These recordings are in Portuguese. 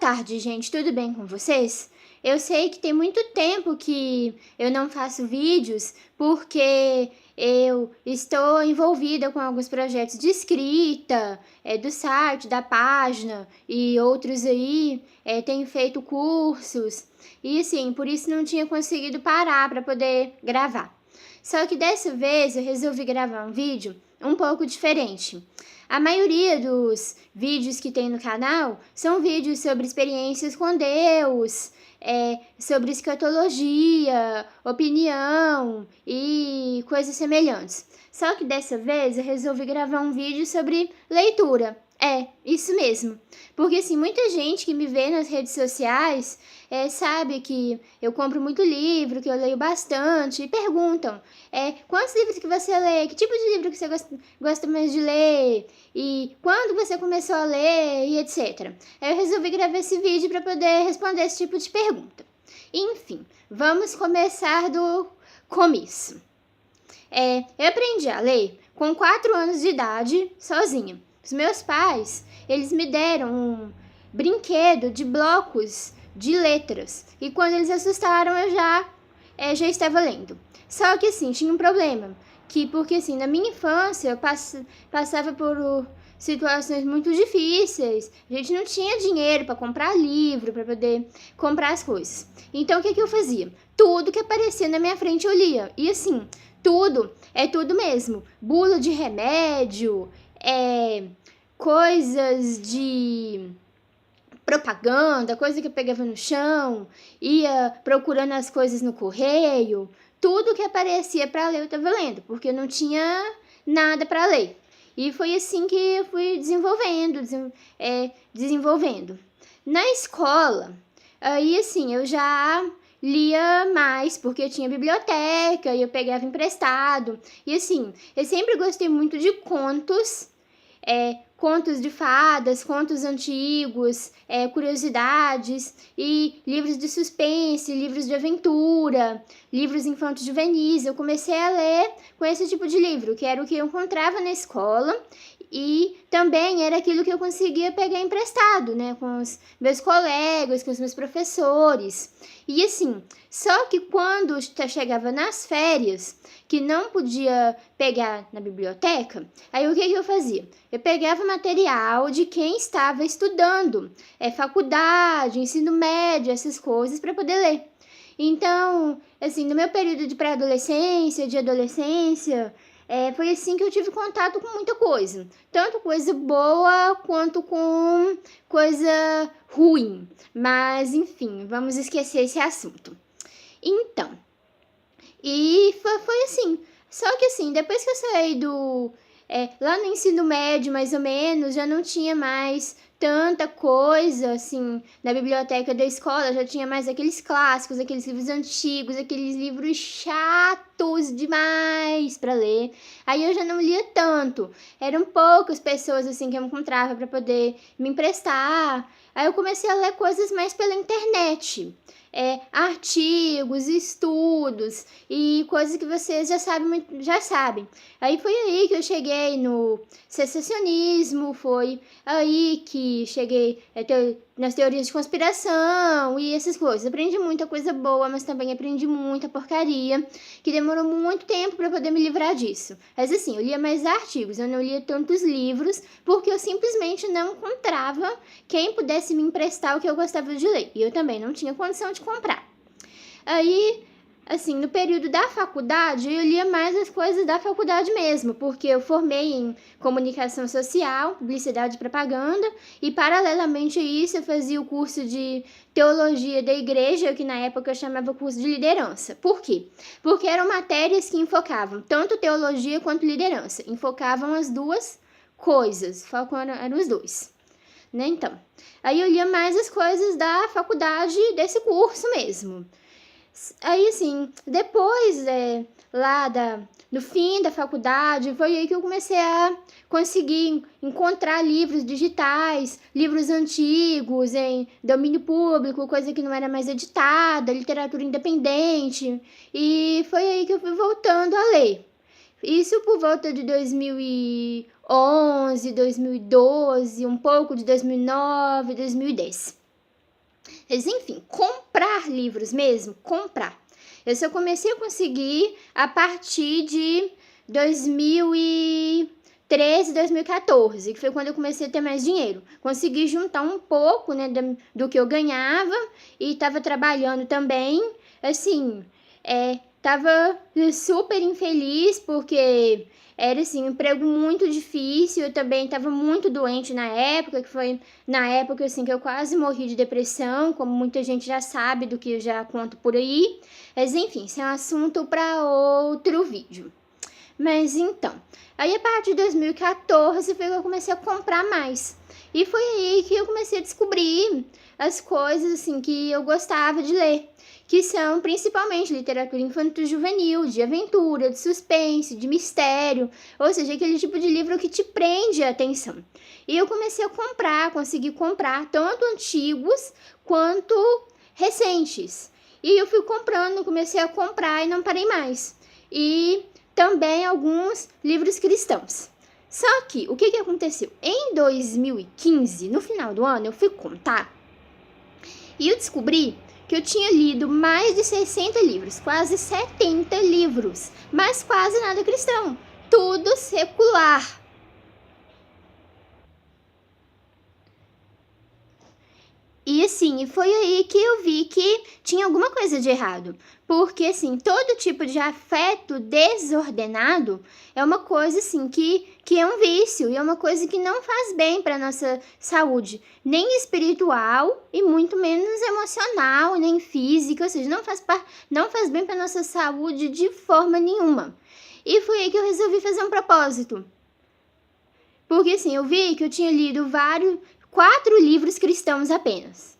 tarde, gente. Tudo bem com vocês? Eu sei que tem muito tempo que eu não faço vídeos porque eu estou envolvida com alguns projetos de escrita, do site, da página e outros aí. Tenho feito cursos e assim, por isso não tinha conseguido parar para poder gravar. Só que dessa vez eu resolvi gravar um vídeo um pouco diferente. A maioria dos vídeos que tem no canal são vídeos sobre experiências com Deus, sobre escatologia, opinião e coisas semelhantes. Só que dessa vez eu resolvi gravar um vídeo sobre leitura. Isso mesmo. Porque assim, muita gente que me vê nas redes sociais sabe que eu compro muito livro, que eu leio bastante, e perguntam quantos livros que você lê, que tipo de livro que você gosta mais de ler, e quando você começou a ler, e etc. Aí eu resolvi gravar esse vídeo para poder responder esse tipo de pergunta. Enfim, vamos começar do começo. Eu aprendi a ler com 4 anos de idade, sozinha. Os meus pais, eles me deram um brinquedo de blocos de letras. E quando eles assustaram, eu já estava lendo. Só que assim, tinha um problema. Porque assim, na minha infância, eu passava por situações muito difíceis. A gente não tinha dinheiro para comprar livro, para poder comprar as coisas. Então, o que eu fazia? Tudo que aparecia na minha frente eu lia. E assim, tudo mesmo. Bula de remédio, coisas de propaganda, coisa que eu pegava no chão, ia procurando as coisas no correio, tudo que aparecia para ler eu estava lendo, porque eu não tinha nada para ler. E foi assim que eu fui desenvolvendo. Na escola, aí assim, eu já lia mais, porque eu tinha biblioteca e eu pegava emprestado. E assim, eu sempre gostei muito de contos, contos de fadas, contos antigos, curiosidades e livros de suspense, livros de aventura, livros infantos juvenis. Eu comecei a ler com esse tipo de livro, que era o que eu encontrava na escola e também era aquilo que eu conseguia pegar emprestado, né, com os meus colegas, com os meus professores. E assim, só que quando chegava nas férias, que não podia pegar na biblioteca, aí o que eu fazia? Eu pegava material de quem estava estudando, faculdade, ensino médio, essas coisas, para poder ler. Então, assim, no meu período de pré-adolescência, de adolescência, foi assim que eu tive contato com muita coisa. Tanto coisa boa, quanto com coisa ruim. Mas, enfim, vamos esquecer esse assunto. Então, e foi assim. Só que assim, depois que eu saí lá no ensino médio, mais ou menos, já não tinha mais tanta coisa, assim, na biblioteca da escola, já tinha mais aqueles clássicos, aqueles livros antigos, aqueles livros chatos demais para ler. Aí eu já não lia tanto. Eram poucas pessoas, assim, que eu encontrava para poder me emprestar. Aí eu comecei a ler coisas mais pela internet. Artigos, estudos e coisas que vocês já sabem. Aí foi aí que eu cheguei no secessionismo, foi aí que cheguei nas teorias de conspiração e essas coisas. Aprendi muita coisa boa, mas também aprendi muita porcaria, que demorou muito tempo para poder me livrar disso. Mas assim, eu lia mais artigos, eu não lia tantos livros, porque eu simplesmente não encontrava quem pudesse me emprestar o que eu gostava de ler. E eu também não tinha condição de comprar. Aí, assim, no período da faculdade, eu lia mais as coisas da faculdade mesmo, porque eu formei em comunicação social, publicidade e propaganda, e paralelamente a isso eu fazia o curso de teologia da igreja, que na época eu chamava curso de liderança. Por quê? Porque eram matérias que enfocavam tanto teologia quanto liderança, enfocavam as duas coisas, foco eram os dois. Né? Então, aí eu lia mais as coisas da faculdade desse curso mesmo. Aí, assim, depois, no fim da faculdade, foi aí que eu comecei a conseguir encontrar livros digitais, livros antigos, em domínio público, coisa que não era mais editada, literatura independente. E foi aí que eu fui voltando a ler. Isso por volta de 2011, 2012, um pouco de 2009, 2010. Mas enfim, comprar livros mesmo, comprar. Eu só comecei a conseguir a partir de 2013, 2014, que foi quando eu comecei a ter mais dinheiro. Consegui juntar um pouco, né, do que eu ganhava e estava trabalhando também. Assim, tava super infeliz porque era assim, um emprego muito difícil. Eu também estava muito doente na época, que foi na época assim que eu quase morri de depressão, como muita gente já sabe do que eu já conto por aí. Mas enfim, isso é um assunto para outro vídeo. Mas então, aí a partir de 2014 foi que eu comecei a comprar mais. E foi aí que eu comecei a descobrir as coisas assim que eu gostava de ler, que são principalmente literatura infanto-juvenil, de aventura, de suspense, de mistério, ou seja, aquele tipo de livro que te prende a atenção. E eu comecei a comprar, consegui comprar tanto antigos quanto recentes. E eu fui comprando, comecei a comprar e não parei mais. E também alguns livros cristãos. Só que, o que aconteceu? Em 2015, no final do ano, eu fui contar e eu descobri que eu tinha lido mais de 60 livros, quase 70 livros, mas quase nada cristão, tudo secular. E assim, foi aí que eu vi que tinha alguma coisa de errado. Porque assim, todo tipo de afeto desordenado é uma coisa assim que é um vício e é uma coisa que não faz bem para nossa saúde, nem espiritual e muito menos emocional, nem física, ou seja, não faz bem para nossa saúde de forma nenhuma. E foi aí que eu resolvi fazer um propósito. Porque assim, eu vi que eu tinha lido 4 livros cristãos apenas.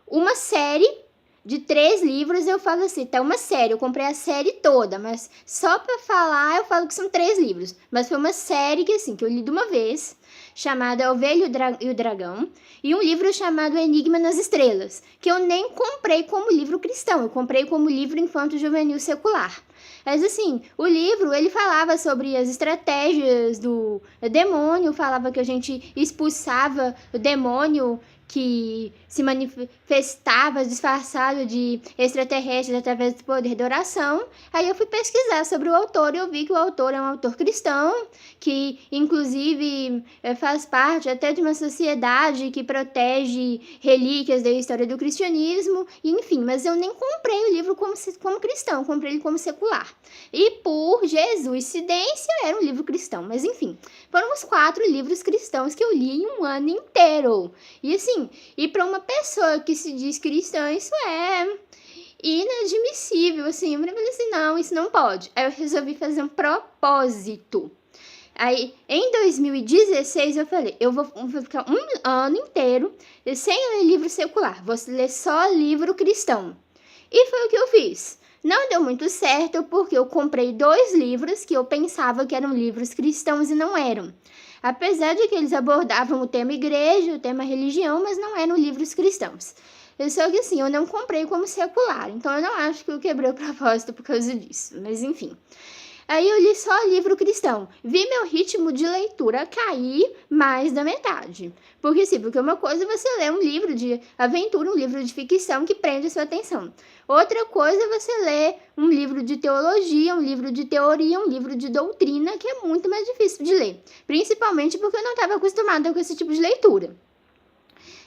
Uma série de 3 livros, eu falo assim, tá uma série, eu comprei a série toda, mas só pra falar eu falo que são 3 livros. Mas foi uma série que assim, que eu li de uma vez, chamada A Ovelha e o Dragão, e um livro chamado Enigma nas Estrelas, que eu nem comprei como livro cristão, eu comprei como livro infanto-juvenil secular. Mas assim, o livro, ele falava sobre as estratégias do demônio, falava que a gente expulsava o demônio que se manifestava disfarçado de extraterrestres através do poder da oração. Aí eu fui pesquisar sobre o autor e eu vi que o autor é um autor cristão, que inclusive faz parte até de uma sociedade que protege relíquias da história do cristianismo, enfim, mas eu nem comprei o livro como cristão, comprei ele como secular. E por coincidência era um livro cristão, mas enfim, foram os 4 livros cristãos que eu li em um ano inteiro. E assim, e para uma pessoa que se diz cristã, isso é inadmissível, assim. Eu falei assim, não, isso não pode. Aí eu resolvi fazer um propósito. Aí, em 2016, eu falei, eu vou ficar um ano inteiro sem ler livro secular, vou ler só livro cristão. E foi o que eu fiz. Não deu muito certo porque eu comprei 2 livros que eu pensava que eram livros cristãos e não eram. Apesar de que eles abordavam o tema igreja, o tema religião, mas não eram livros cristãos. Só que assim, eu não comprei como secular, então eu não acho que eu quebrei o propósito por causa disso, mas enfim. Aí eu li só livro cristão. Vi meu ritmo de leitura cair mais da metade. Porque sim, porque uma coisa é você ler um livro de aventura, um livro de ficção que prende a sua atenção. Outra coisa é você ler um livro de teologia, um livro de teoria, um livro de doutrina, que é muito mais difícil de ler. Principalmente porque eu não estava acostumada com esse tipo de leitura.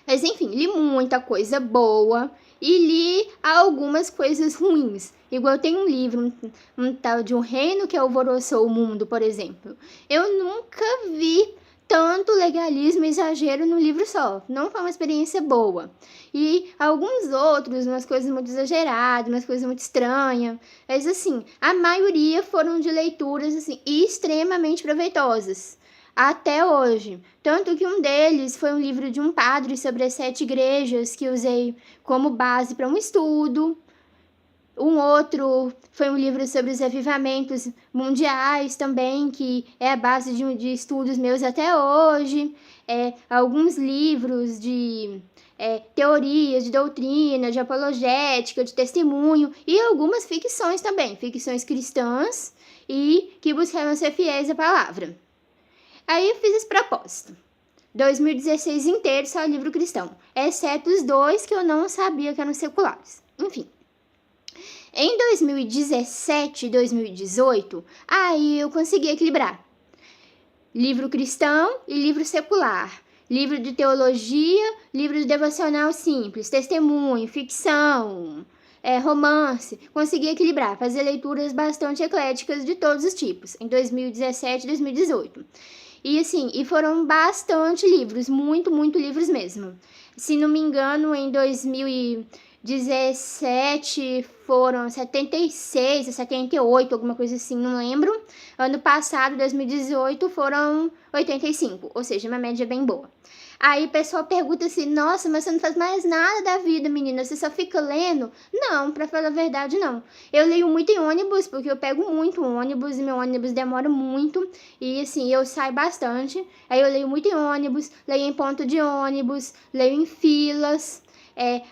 Mas enfim, li muita coisa boa e li algumas coisas ruins. Igual tem um livro, um tal de Um Reino que Alvoroçou o Mundo, por exemplo. Eu nunca vi tanto legalismo e exagero num livro só. Não foi uma experiência boa. E alguns outros, umas coisas muito exageradas, umas coisas muito estranhas. Mas assim, a maioria foram de leituras assim, extremamente proveitosas. Até hoje. Tanto que um deles foi um livro de um padre sobre as 7 igrejas que usei como base para um estudo. Um outro foi um livro sobre os avivamentos mundiais também, que é a base de estudos meus até hoje. Alguns livros de teorias, de doutrina, de apologética, de testemunho e algumas ficções também, ficções cristãs e que buscavam ser fiéis à palavra. Aí eu fiz esse propósito. 2016 inteiro só livro cristão, exceto os 2 que eu não sabia que eram seculares. Enfim. Em 2017 e 2018, aí eu consegui equilibrar livro cristão e livro secular, livro de teologia, livro de devocional simples, testemunho, ficção, romance. Consegui equilibrar, fazer leituras bastante ecléticas de todos os tipos, em 2017 e 2018. E assim, e foram bastante livros, muito livros mesmo. Se não me engano, em 2017 foram 76 ou 78, alguma coisa assim, não lembro. Ano passado, 2018, foram 85, ou seja, uma média bem boa. Aí o pessoal pergunta assim, nossa, mas você não faz mais nada da vida, menina, você só fica lendo? Não, pra falar a verdade, não. Eu leio muito em ônibus, porque eu pego muito ônibus, e meu ônibus demora muito, e assim, eu saio bastante. Aí eu leio muito em ônibus, leio em ponto de ônibus, leio em filas,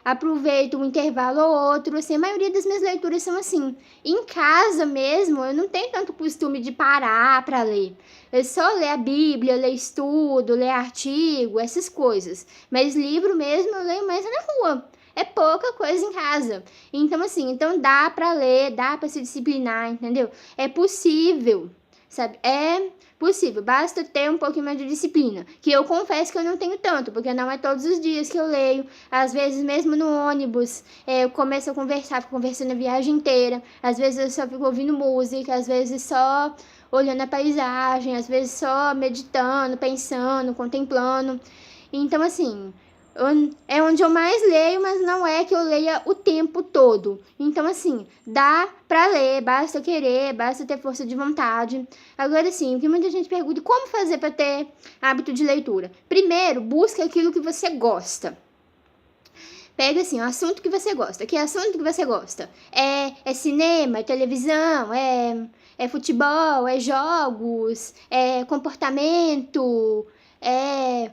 aproveito um intervalo ou outro, assim, a maioria das minhas leituras são assim. Em casa mesmo, eu não tenho tanto costume de parar pra ler. Eu só leio a Bíblia, leio estudo, leio artigo, essas coisas. Mas livro mesmo eu leio mais na rua. É pouca coisa em casa. Então, assim, dá pra ler, dá pra se disciplinar, entendeu? É possível, sabe? É possível, basta ter um pouquinho mais de disciplina. Que eu confesso que eu não tenho tanto, porque não é todos os dias que eu leio. Às vezes, mesmo no ônibus, eu começo a conversar, fico conversando a viagem inteira. Às vezes eu só fico ouvindo música, às vezes só olhando a paisagem, às vezes só meditando, pensando, contemplando. Então, assim, é onde eu mais leio, mas não é que eu leia o tempo todo. Então, assim, dá pra ler, basta querer, basta ter força de vontade. Agora, assim, o que muita gente pergunta, como fazer pra ter hábito de leitura? Primeiro, busca aquilo que você gosta. Pega, assim, o assunto que você gosta. Que assunto que você gosta? É cinema, é televisão, é futebol, é jogos, é comportamento, é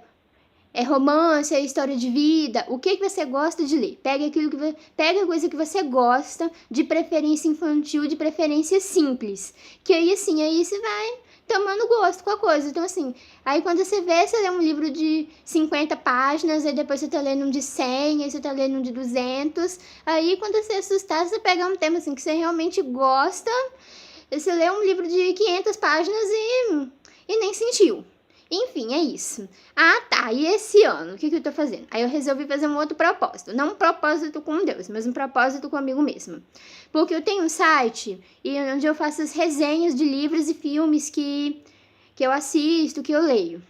romance, é história de vida. O que você gosta de ler? Pega a coisa que você gosta, de preferência infantil, de preferência simples. Que aí, assim, aí você vai tomando gosto com a coisa. Então, assim, aí quando você vê, você lê um livro de 50 páginas, aí depois você tá lendo um de 100, aí você tá lendo um de 200. Aí, quando você assustar, você pega um tema, assim, que você realmente gosta, você lê um livro de 500 páginas e nem sentiu. Enfim, é isso. Ah, tá. E esse ano, o que eu tô fazendo? Aí eu resolvi fazer um outro propósito. Não um propósito com Deus, mas um propósito comigo mesma. Porque eu tenho um site onde eu faço as resenhas de livros e filmes que eu assisto, que eu leio.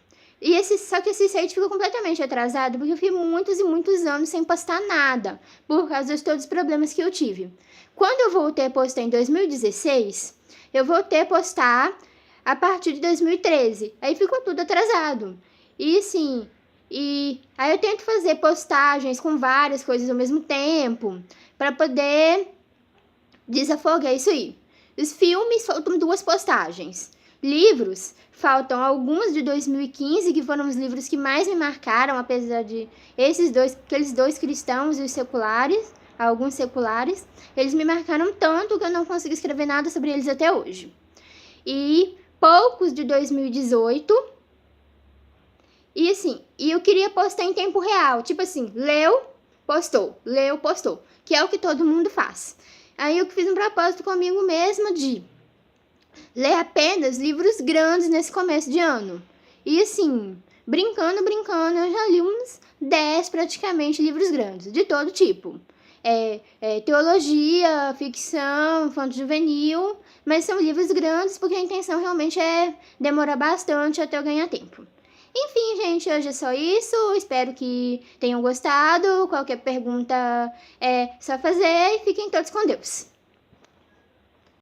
Só que esse site ficou completamente atrasado, porque eu fiquei muitos e muitos anos sem postar nada, por causa de todos os problemas que eu tive. Quando eu voltei a postar em 2016, eu voltei a postar a partir de 2013. Aí ficou tudo atrasado. E sim, aí eu tento fazer postagens com várias coisas ao mesmo tempo, para poder desafogar isso aí. Os filmes faltam 2 postagens. Livros, faltam alguns de 2015, que foram os livros que mais me marcaram, apesar de aqueles 2 cristãos e os seculares, alguns seculares, eles me marcaram tanto que eu não consigo escrever nada sobre eles até hoje. E poucos de 2018. E assim, eu queria postar em tempo real. Tipo assim, leu, postou. Que é o que todo mundo faz. Aí eu fiz um propósito comigo mesma de ler apenas livros grandes nesse começo de ano. E assim, brincando, eu já li uns 10 praticamente livros grandes, de todo tipo. Teologia, ficção, infanto-juvenil, mas são livros grandes porque a intenção realmente é demorar bastante até eu ganhar tempo. Enfim, gente, hoje é só isso. Espero que tenham gostado. Qualquer pergunta é só fazer e fiquem todos com Deus.